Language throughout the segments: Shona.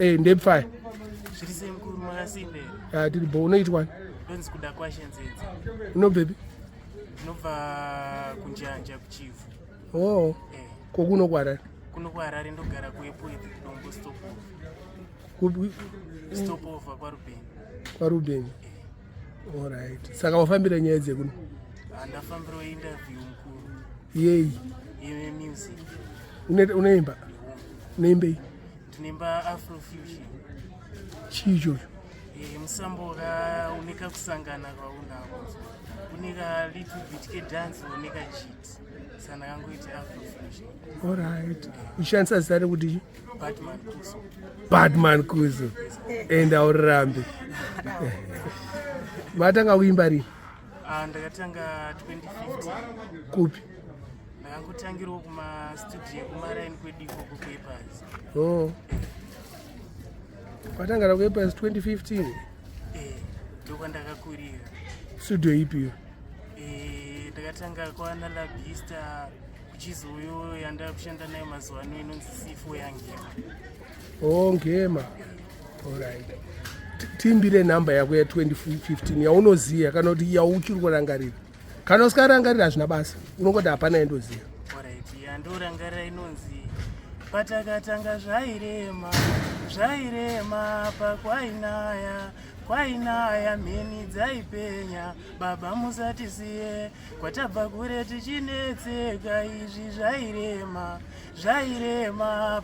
ndepfai Zvirise mkuru makasimbe. tiri bo unoitwa Donzi kuda kwashenzenza. unobvepi Ndinobva kunjanja kuchivu. kokuno kwarari Kuno kuHarare ndogara kuEpwezi Dombo stopover kwaRubeni. Alright. Saka wafambira nyaya dzekuno? Ndafambira interview mkuru. Yei. Music. Unoimba? Unoimbei? Ndinoimba Afrofusion. Chicho. Musambo unika kusangana kwaunako. Unika little bit kedance unika cheat. Sana kangoita Afrofusion. Alright. Ushandisa zita rekuti Badman Kusso. Enda urambe. Matanga kuimba rini? Ndakatanga 2015. Kupi? Ndakangotangirawo kumastudio kumaraini kwedu ikoko kuEpwezi. Watangara kuEpwezi 2015? Ndokwandakakurira. Studio ipiyo? Ndakatanga kwaana labista kuchizoyo yanda kushanda nayo mazuva ano inonzi C4 yangema. Ngema. Alright. Timbire namba yako ya 2015 yaunoziya kana kuti yauchiri kurangarira. Kana usikarangarira hazvina basa. Unongoti hapana endoziya. Alright, yandorangarira inonzi patakatanga zvairema pakwainaya mheni dzaipenya baba musatisiye kwatabva kure tichinetseka izvi zvairema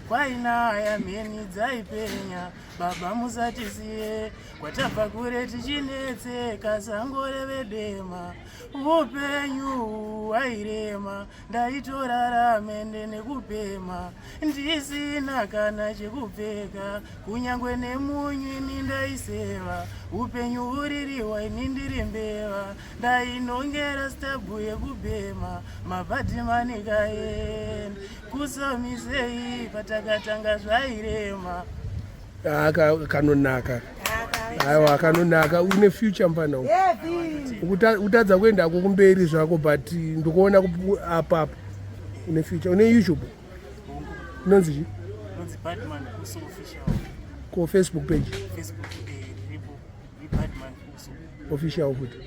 pakwainaya mheni dzaipenya baba musatisiye kwatabva kure tichinetseka sangorevedema upenyu wairema ndaitora mende nekupema ndisina kana chekupfeka kunyangwe nemunyu ini ndaiseva upenyu uririwa ini ndiri mbeva ndainongera stabhu yekupema mabhadhimani kaenda kusomisei patakatanga zvairema. Kanonaka. Aiwa kanonaka une future mpana utadza kuendako kumberi zvako but ndikuona apapo une future. Une YouTube inonzi chi? Inonzi Badman Kusso official. Ko Facebook page? Facebook Badman Kusso official futhi.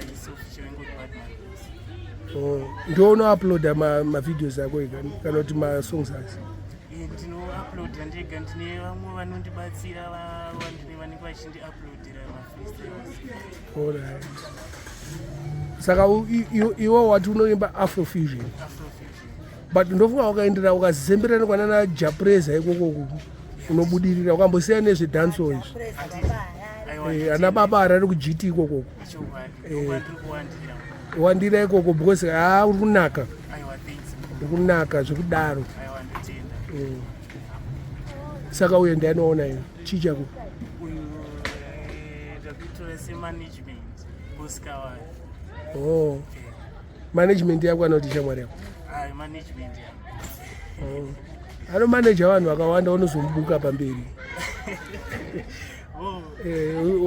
It's official ingoti Badman Kusso. Ndio uno-uploada ma-videos akho kana kuti ma-songs akho? Ndino-uploada ndega ndine vamwe vanondibatsira vanenge vachindi-uploadera ma-freestyles. Alright. Saka iwo wati unoimba Afrofusion. But ndofunga ukaendera ukazemberana kwanana Japreza ikoko unobudirira ukambosiya nezvedancehall izvi. Ana baba arari kuGT ikoko. Wandira ikoko because uri kunaka. Uri kunaka zvekudaro. Saka uyo ndianoona iyo chii chako? Ndakutora semanagement boss Kawara. Management yako anoti shamwari yako? Management yako. Anomanaja vanhu vakawanda unozomubuka pamberi.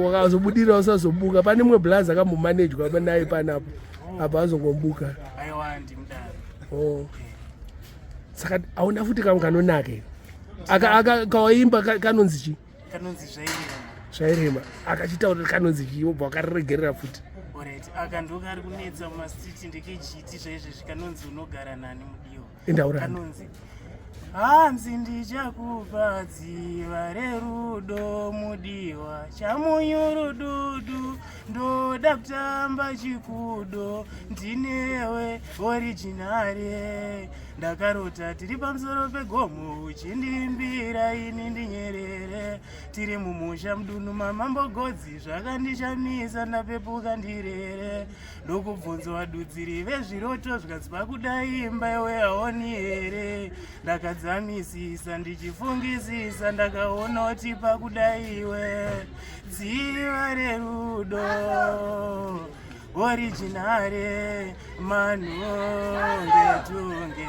Wakazobudira usazobuka. Pane mumwe blazi akambomanejwa naye panapo apa azongombuka. Aiwandi mudaro. Saka hauna futi kamwe kanonaka iyo. Kawaimba kanonzi chi? Kanonzi zvairema. Akachitaura kanonzi chi wobva wakariregerera futi. Alright, akandoka ari kunetsa mumastriti ndekechiti zvaizvezvi kanonzi unogara nani mudiwa. Endaura. Kanonzi hanzi ndichakupa dziva rerudo mudiwa chamunyurududu ndoda kutamba chikudo ndinewe originare ndakarota tiri pamusoro pegomo uchindiimbira ini ndinyerere tiri mumusha mudunhu mamambogodzi zvakandishamisa ndapepuka ndirere ndokubvunzo vadudziri vezviroto zvikadzwa kudaimba iwe haoni here ndakadzamisisa ndichifungisisa ndakaona kuti pakudaiwe dziva rerudo originare manhonge tunge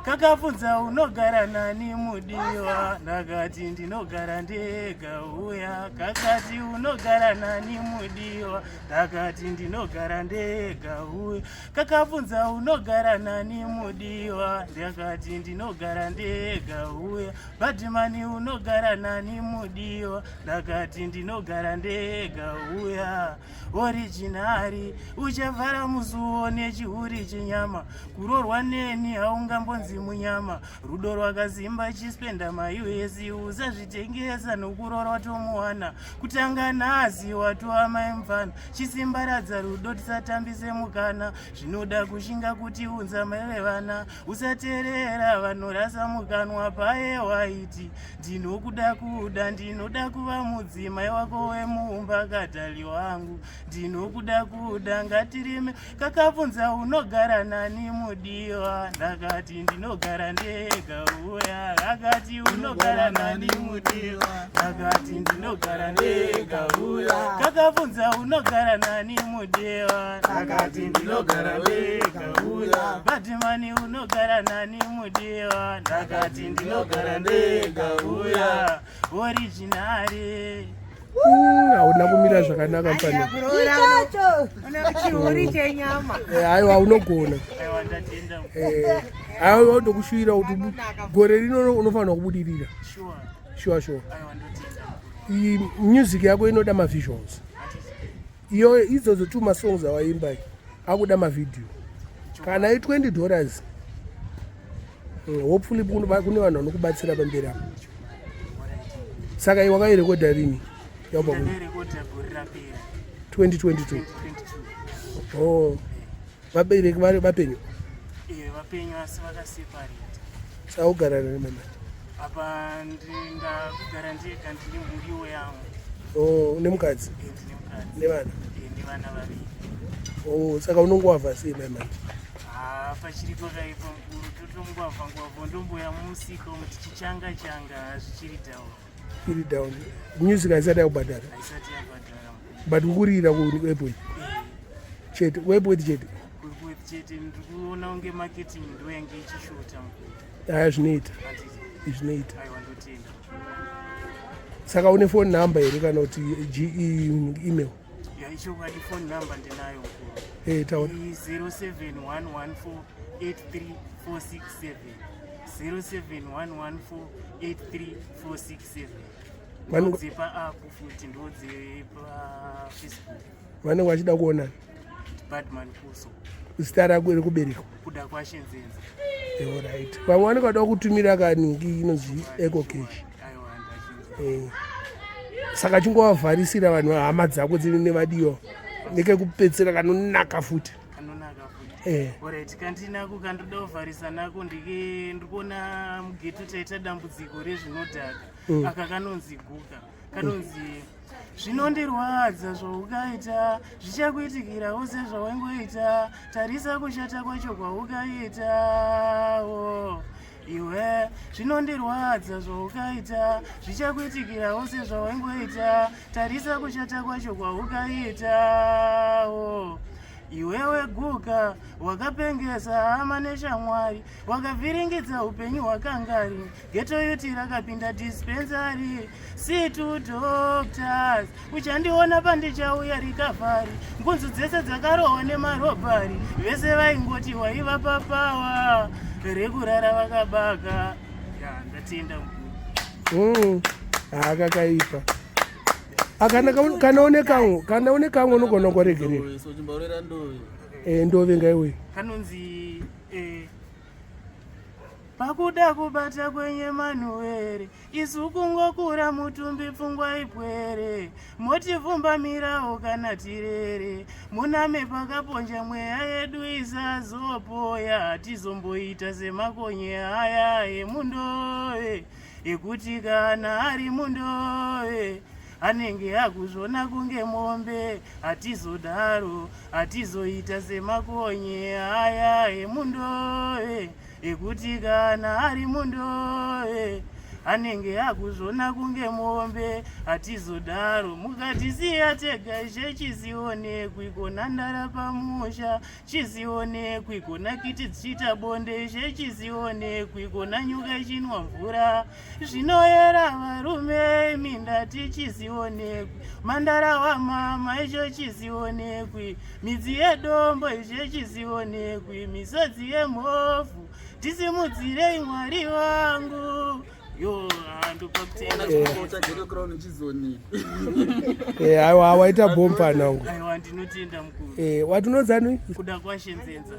kakabvunza unogara nani mudiwa, ndakati ndinogara ndega uya. Kakati unogara nani mudiwa, ndakati ndinogara ndega uya. Kakabvunza unogara nani mudiwa, ndakati ndinogara ndega uya. Badman unogara nani mudiwa, ndakati ndinogara ndega uya. Originari uchavhara musuwo nechihuri chenyama, kurorwa neni haungambonzi munyama. Rudo rwakazimba chispenda maiwezi, usazvitengesa nokurorwa tomuwana. Kutanga nazi watova maimfana, chisimbaradza rudo tisatambise mukana. Zvinoda kushinga kuti unza maivevana, usateerera vanorasa mukanwa paye waiti. Ndinokuda kuda, ndinoda kuva mudzimai wako wemuumba katali wangu. Ndinokuda kuda, ngatirime. Kakabvunza unogara nani mudiwa, ndakati ndinogara ndega uya. Akati unogara nani mudiwa, ndakati ndinogara ndega uya. Kakabvunza unogara nani mudiwa, ndakati ndinogara ndega uya. Badman unogara nani mudiwa, ndakati ndinogara ndega uya. Originari hauna kumira zvakanaka mfana. Aiwa unogona. Aiwa ndokushuvira kuti gore rino unofanira kubudirira. Sure. Iyi music yako inoda mavisuals. Iyo idzodzo tu masongs awaimba akuda mavideo. Kana $20 hopefully kune vanhu vanokubatsira pamberi apo. Saka iwe wakairekodha rini? 2022. Oh, vabereki vari vapenyu? Vapenyu asi vakaseparate. Saugara nemama? Apa ndakugara ndega, ndine mhuriwo yangu. Oh, nemukadzi? Ndine mukadzi. Nevana? Nevana vaviri. Oh, saka unongovha sei mama? Pachiri pakaipa mukuru, totongwavha ndomboya mumusika umu tichichanga zvichiri down. Iri down. Music haisati yakubhadhara? Haisati yakubhadhara. But ukurira kuwebweti? Chete, webweti chete? Webweti chete, ndikuona unge marketing ndo yange ichishota mukuru. Haya zvinoita. Zvinoita. Aiwa ndotenda. Saka une phone number here kana kuti email? Ichokwadi phone number ndinayo mukuru. Taura. 071148347. 071148347. Ndodzepa apo futi ndodzepa Facebook. Vanenge vachida kuonana? Badman Kusso. Zita rako rekubereka? Kuda kwashenzenza. Alright. Vamwe vanenge vada kutumira kaningi inonzi eco cash. Aiwa ndashenzenza. Saka chingovavharisira vanhu hama dzako dzine nevadiwa nekekupedzisira kanonaka futi. Alright, kandinako kandoda kuvharisa nako ndikuona mugeto taita dambudziko rezvinodhaka. Aka kanonzi guka, kanonzi zvinondirwadza zvaukaita, zvichakuitikirawo sezvawangoita, tarisa kushata kwacho kwaukaita. Iwe zvinondirwadza zvaukaita, zvichakuitikirawo sezvawangoita, tarisa kushata kwacho kwaukaita. Iwewe guka, wakapengesa hama neshamwari, wakavhiringidza upenyu hwakangari, geto yuti rakapinda dispensary. C2 doctors, uchandiona pandichauya rikavhari, mbunzu dzese dzakarohwa nemarobhari, vese vaingoti waiva papawa, rekurara vakabaka. Ndatenda mukuru. Akakaipa. Kana une kamwe unogona kuregerera. Ndove ngaiwe. Kanonzi pakuda kubata kwenye manuwere, isu kungokura mutumbi pfungwa ipwere, motivumba mirawo kana tirere, muname pakaponja mweya yedu isazopoya, hatizomboita semakonye aya emundowe, ekuti kana ari mundowe anenge akuzvona kunge mombe, hatizodaro, hatizoita semakonye aya emundowe, ekuti kana ari mundowe anenge akuzvona kunge mombe hatizodaro mukatisiya tega ishe chizionekwi kona ndara pamusha chizionekwi kona kiti dzichita bonde ishe chizionekwi kona nyuka ichinwa mvura zvinoyera varume mindati chizionekwi mandara wamama icho chizionekwi midzi yedombo ishe chizionekwi misodzi yemhofu tisimudzirei mwari wangu yo handu pakutenda aiwa waita bomba nangu aiwa ndinotenda mukuru watinozani kuda kwashenzenza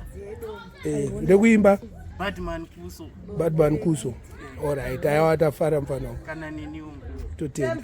ndekuimba Badman Kusso alright aiwa tafara mfanangu kana neniwo totenda